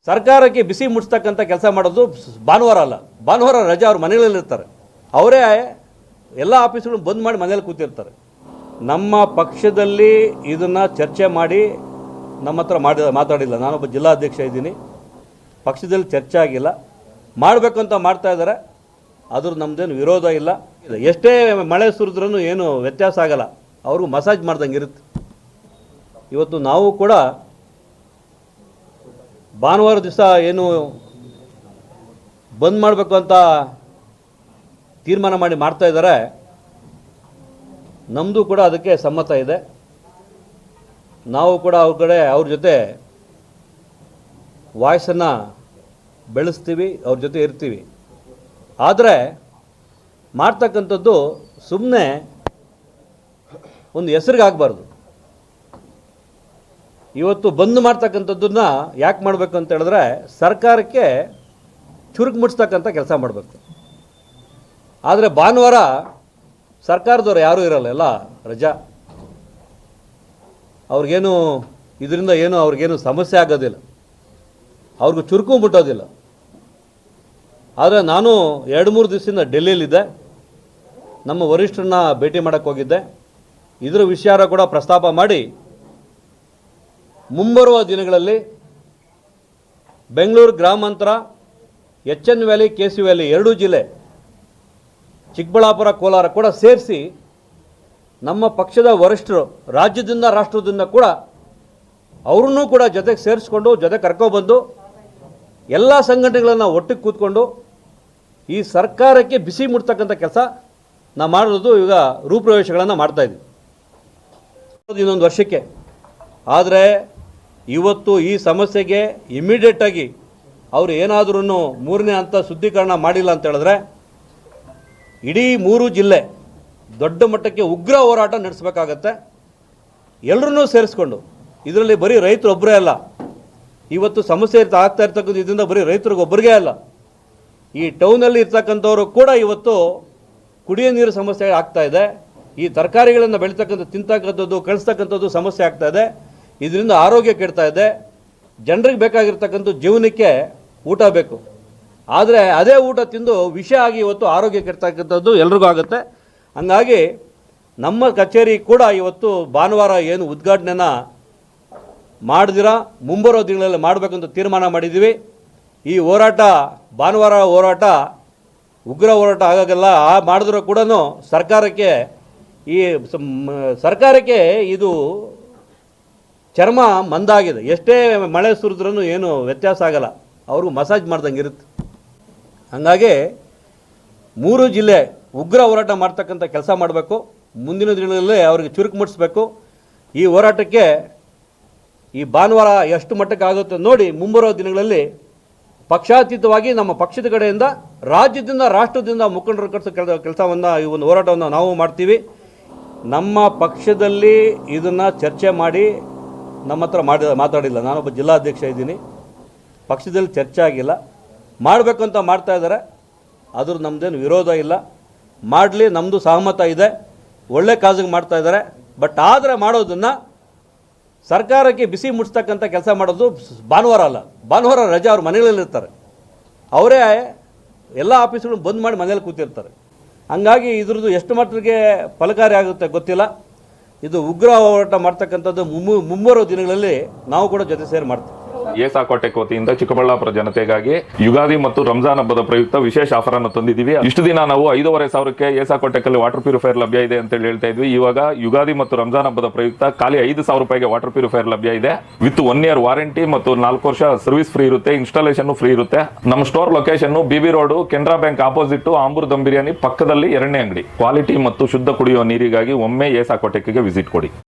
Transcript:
ಸರ್ಕಾರಕ್ಕೆ ಬಿಸಿ ಮುಟ್ಸ್ತಕ್ಕಂಥ ಕೆಲಸ ಮಾಡೋದು ಭಾನುವಾರ ಅಲ್ಲ. ಭಾನುವಾರ ರಜೆ ಅವ್ರ ಮನೆಗಳಲ್ಲಿರ್ತಾರೆ. ಅವರೇ ಎಲ್ಲ ಆಫೀಸ್ಗಳು ಬಂದ್ ಮಾಡಿ ಮನೇಲಿ ಕೂತಿರ್ತಾರೆ. ನಮ್ಮ ಪಕ್ಷದಲ್ಲಿ ಇದನ್ನು ಚರ್ಚೆ ಮಾಡಿ ನಮ್ಮ ಹತ್ರ ಮಾತಾಡಿಲ್ಲ. ನಾನೊಬ್ಬ ಜಿಲ್ಲಾಧ್ಯಕ್ಷ ಇದ್ದೀನಿ. ಪಕ್ಷದಲ್ಲಿ ಚರ್ಚೆ ಆಗಿಲ್ಲ. ಮಾಡಬೇಕು ಅಂತ ಮಾಡ್ತಾ ಇದ್ದಾರೆ. ಅದ್ರ ನಮ್ಮದೇನು ವಿರೋಧ ಇಲ್ಲ. ಎಷ್ಟೇ ಮಳೆ ಸುರಿದ್ರೂ ಏನು ವ್ಯತ್ಯಾಸ ಆಗಲ್ಲ. ಅವ್ರಿಗೂ ಮಸಾಜ್ ಮಾಡ್ದಂಗೆ ಇರುತ್ತೆ. ಇವತ್ತು ನಾವು ಕೂಡ ಭಾನುವಾರ ದಿವಸ ಏನು ಬಂದ್ ಮಾಡಬೇಕು ಅಂತ ತೀರ್ಮಾನ ಮಾಡಿ ಮಾಡ್ತಾ ಇದ್ದಾರೆ. ನಮ್ಮದು ಕೂಡ ಅದಕ್ಕೆ ಸಮ್ಮತ ಇದೆ. ನಾವು ಕೂಡ ಅವ್ರ ಜೊತೆ ವಾಯ್ಸನ್ನು ಬೆಳೆಸ್ತೀವಿ, ಅವ್ರ ಜೊತೆ ಇರ್ತೀವಿ. ಆದರೆ ಮಾಡ್ತಕ್ಕಂಥದ್ದು ಸುಮ್ಮನೆ ಒಂದು ಹೆಸರಿಗಾಗಬಾರ್ದು. ಇವತ್ತು ಬಂದ್ ಮಾಡ್ತಕ್ಕಂಥದ್ದನ್ನ ಯಾಕೆ ಮಾಡಬೇಕು ಅಂತ ಹೇಳಿದ್ರೆ ಸರ್ಕಾರಕ್ಕೆ ಚುರುಕು ಮುಟ್ಸ್ತಕ್ಕಂಥ ಕೆಲಸ ಮಾಡಬೇಕು. ಆದರೆ ಭಾನುವಾರ ಸರ್ಕಾರದವ್ರು ಯಾರೂ ಇರಲ್ಲ, ಎಲ್ಲ ರಜಾ. ಅವ್ರಿಗೇನು ಇದರಿಂದ ಏನು ಅವ್ರಿಗೇನು ಸಮಸ್ಯೆ ಆಗೋದಿಲ್ಲ, ಅವ್ರಿಗೂ ಚುರುಕು ಮುಟ್ಟೋದಿಲ್ಲ. ಆದರೆ ನಾನು 2-3 ದಿವಸದಿಂದ ಡೆಲ್ಲಿಯಲ್ಲಿದ್ದೆ. ನಮ್ಮ ವರಿಷ್ಠರನ್ನ ಭೇಟಿ ಮಾಡೋಕ್ಕೆ ಹೋಗಿದ್ದೆ. ಇದರ ವಿಚಾರ ಕೂಡ ಪ್ರಸ್ತಾಪ ಮಾಡಿ ಮುಂಬರುವ ದಿನಗಳಲ್ಲಿ ಬೆಂಗಳೂರು ಗ್ರಾಮಾಂತರ, ಎಚ್.ಎನ್. Valley, KC. ವ್ಯಾಲಿ 2 ಜಿಲ್ಲೆ, ಚಿಕ್ಕಬಳ್ಳಾಪುರ, ಕೋಲಾರ ಕೂಡ ಸೇರಿಸಿ ನಮ್ಮ ಪಕ್ಷದ ವರಿಷ್ಠರು ರಾಜ್ಯದಿಂದ ರಾಷ್ಟ್ರದಿಂದ ಕೂಡ ಅವ್ರನ್ನೂ ಕೂಡ ಜೊತೆಗೆ ಸೇರಿಸ್ಕೊಂಡು ಜೊತೆ ಕರ್ಕೊಬಂದು ಎಲ್ಲ ಸಂಘಟನೆಗಳನ್ನು ಒಟ್ಟಿಗೆ ಕೂತ್ಕೊಂಡು ಈ ಸರ್ಕಾರಕ್ಕೆ ಬಿಸಿ ಮುಟ್ತಕ್ಕಂಥ ಕೆಲಸ ನಾವು ಮಾಡೋದು. ಈಗ ರೂಪುರೇಷೆಗಳನ್ನು ಮಾಡ್ತಾಯಿದ್ವಿ ಇನ್ನೊಂದು ವರ್ಷಕ್ಕೆ. ಆದರೆ ಇವತ್ತು ಈ ಸಮಸ್ಯೆಗೆ ಇಮಿಡಿಯೇಟಾಗಿ ಅವರು ಏನಾದ್ರೂ 3ನೇ ಹಂತ ಶುದ್ಧೀಕರಣ ಮಾಡಿಲ್ಲ ಅಂತ ಹೇಳಿದ್ರೆ ಇಡೀ 3 ಜಿಲ್ಲೆ ದೊಡ್ಡ ಮಟ್ಟಕ್ಕೆ ಉಗ್ರ ಹೋರಾಟ ನಡೆಸಬೇಕಾಗತ್ತೆ. ಎಲ್ಲರನ್ನೂ ಸೇರಿಸ್ಕೊಂಡು. ಇದರಲ್ಲಿ ಬರೀ ರೈತರು ಒಬ್ಬರೇ ಅಲ್ಲ. ಇವತ್ತು ಸಮಸ್ಯೆ ಆಗ್ತಾ ಇರ್ತಕ್ಕಂಥ ಇದರಿಂದ ಬರೀ ರೈತರಿಗೆ ಒಬ್ಬರಿಗೆ ಅಲ್ಲ, ಈ ಟೌನಲ್ಲಿ ಇರ್ತಕ್ಕಂಥವರು ಕೂಡ ಇವತ್ತು ಕುಡಿಯೋ ನೀರು ಸಮಸ್ಯೆ ಆಗ್ತಾ ಇದೆ. ಈ ತರಕಾರಿಗಳನ್ನು ಬೆಳೀತಕ್ಕಂಥ ತಿಂತಕ್ಕಂಥದ್ದು ಕಳಿಸ್ತಕ್ಕಂಥದ್ದು ಸಮಸ್ಯೆ ಆಗ್ತಾ ಇದೆ. ಇದರಿಂದ ಆರೋಗ್ಯ ಕೆಡ್ತಾ ಇದೆ. ಜನರಿಗೆ ಬೇಕಾಗಿರ್ತಕ್ಕಂಥ ಜೀವನಕ್ಕೆ ಊಟ ಬೇಕು. ಆದರೆ ಅದೇ ಊಟ ತಿಂದು ವಿಷ ಆಗಿ ಇವತ್ತು ಆರೋಗ್ಯ ಕೆಡ್ತಕ್ಕಂಥದ್ದು ಎಲ್ರಿಗೂ ಆಗುತ್ತೆ. ಹಂಗಾಗಿ ನಮ್ಮ ಕಚೇರಿ ಕೂಡ ಇವತ್ತು ಭಾನುವಾರ ಏನು ಉದ್ಘಾಟನೆನ ಮಾಡಿದಿರ ಮುಂಬರೋ ದಿನಗಳಲ್ಲಿ ಮಾಡಬೇಕಂತ ತೀರ್ಮಾನ ಮಾಡಿದ್ದೀವಿ. ಈ ಹೋರಾಟ ಭಾನುವಾರ ಹೋರಾಟ ಉಗ್ರ ಹೋರಾಟ ಆಗೋಲ್ಲ. ಮಾಡಿದ್ರೂ ಕೂಡ ಸರ್ಕಾರಕ್ಕೆ ಇದು ಚರ್ಮ ಮಂದಾಗಿದೆ. ಎಷ್ಟೇ ಮಳೆ ಸುರಿದ್ರೂ ಏನು ವ್ಯತ್ಯಾಸ ಆಗಲ್ಲ. ಅವ್ರಿಗೂ ಮಸಾಜ್ ಮಾಡ್ದಂಗೆ ಇರುತ್ತೆ. ಹಾಗಾಗಿ 3 ಜಿಲ್ಲೆ ಉಗ್ರ ಹೋರಾಟ ಮಾಡ್ತಕ್ಕಂಥ ಕೆಲಸ ಮಾಡಬೇಕು. ಮುಂದಿನ ದಿನಗಳಲ್ಲಿ ಅವ್ರಿಗೆ ಚುರುಕು ಮುಟ್ಟಿಸ್ಬೇಕು. ಈ ಹೋರಾಟಕ್ಕೆ ಈ ಭಾನುವಾರ ಎಷ್ಟು ಮಟ್ಟಕ್ಕೆ ಆಗುತ್ತೆ ನೋಡಿ. ಮುಂಬರುವ ದಿನಗಳಲ್ಲಿ ಪಕ್ಷಾತೀತವಾಗಿ ನಮ್ಮ ಪಕ್ಷದ ಕಡೆಯಿಂದ ರಾಜ್ಯದಿಂದ ರಾಷ್ಟ್ರದಿಂದ ಮುಖಂಡರು ಕಳಿಸೋ ಕೆಲಸವನ್ನು ಈ ಒಂದು ಹೋರಾಟವನ್ನು ನಾವು ಮಾಡ್ತೀವಿ. ನಮ್ಮ ಪಕ್ಷದಲ್ಲಿ ಇದನ್ನು ಚರ್ಚೆ ಮಾಡಿ ನಮ್ಮ ಹತ್ರ ಮಾತಾಡಿಲ್ಲ. ನಾನೊಬ್ಬ ಜಿಲ್ಲಾಧ್ಯಕ್ಷ ಇದ್ದೀನಿ. ಪಕ್ಷದಲ್ಲಿ ಚರ್ಚೆ ಆಗಿಲ್ಲ. ಮಾಡಬೇಕು ಅಂತ ಮಾಡ್ತಾ ಇದ್ದಾರೆ. ಅದ್ರ ನಮ್ಮದೇನು ವಿರೋಧ ಇಲ್ಲ. ಮಾಡಲಿ, ನಮ್ಮದು ಸಹಮತ ಇದೆ. ಒಳ್ಳೆ ಕಾಜಿಗೆ ಮಾಡ್ತಾ ಇದ್ದಾರೆ. ಬಟ್ ಆದರೆ ಮಾಡೋದನ್ನು ಸರ್ಕಾರಕ್ಕೆ ಬಿಸಿ ಮುಟ್ಸ್ತಕ್ಕಂಥ ಕೆಲಸ ಮಾಡೋದು ಭಾನುವಾರ ಅಲ್ಲ. ಭಾನುವಾರ ರಜೆ ಅವ್ರ ಮನೆಗಳಲ್ಲಿರ್ತಾರೆ. ಅವರೇ ಎಲ್ಲ ಆಫೀಸ್ಗಳು ಬಂದ್ ಮಾಡಿ ಮನೇಲಿ ಕೂತಿರ್ತಾರೆ. ಹಂಗಾಗಿ ಇದ್ರದ್ದು ಎಷ್ಟು ಮಟ್ಟಿಗೆ ಫಲಕಾರಿ ಆಗುತ್ತೆ ಗೊತ್ತಿಲ್ಲ. ಇದು ಉಗ್ರ ಹೋರಾಟ ಮಾಡ್ತಕ್ಕಂಥದ್ದು ಮುಂಬರುವ ದಿನಗಳಲ್ಲಿ ನಾವು ಕೂಡ ಜೊತೆ ಸೇರಿ ಮಾಡ್ತೀವಿ. ಏಸಾಕೋಟೆಕ್ ವತಿಯಿಂದ ಚಿಕ್ಕಬಳ್ಳಾಪುರ ಜನತೆಗಾಗಿ ಯುಗಾದಿ ಮತ್ತು ರಂಜಾನ್ ಹಬ್ಬದ ಪ್ರಯುಕ್ತ ವಿಶೇಷ ಆಫರ್ ಅನ್ನು ತಂದಿದ್ದೀವಿ. ಇಷ್ಟು ದಿನ ನಾವು 5,500ಕ್ಕೆ ಏಸಾಕೋಟೆಕ್ ಅಲ್ಲಿ ವಾಟರ್ ಪ್ಯೂರಿಫೈಯರ್ ಲಭ್ಯ ಇದೆ ಅಂತ ಹೇಳ್ತಾ ಇದ್ವಿ. ಇವಾಗ ಯುಗಾದಿ ಮತ್ತು ರಂಜಾನ್ ಹಬ್ಬದ ಪ್ರಯುಕ್ತ ಖಾಲಿ 5,000 ರೂಪಾಯಿಗೆ ವಾಟರ್ ಪ್ಯೂರಿಫೈಯರ್ ಲಭ್ಯ ಇದೆ. ವಿತ್ 1 ಇಯರ್ ವಾರಂಟಿ ಮತ್ತು 4 ವರ್ಷ ಸರ್ವಿಸ್ ಫ್ರೀ ಇರುತ್ತೆ. ಇನ್ಸ್ಟಾಲೇಷನ್ ಫ್ರೀ ಇರುತ್ತೆ. ನಮ್ಮ store location BB road, Canara bank opposite, Ambur dum biryani ಪಕ್ಕದಲ್ಲಿ 2ನೇ ಅಂಗಡಿ. ಕ್ವಾಲಿಟಿ ಮತ್ತು ಶುದ್ಧ ಕುಡಿಯುವ ನೀರಿಗಾಗಿ ಒಮ್ಮೆ ಏಸಾಕೋಟೆಕ್ಗೆ ವಿಸಿಟ್ ಕೊಡಿ.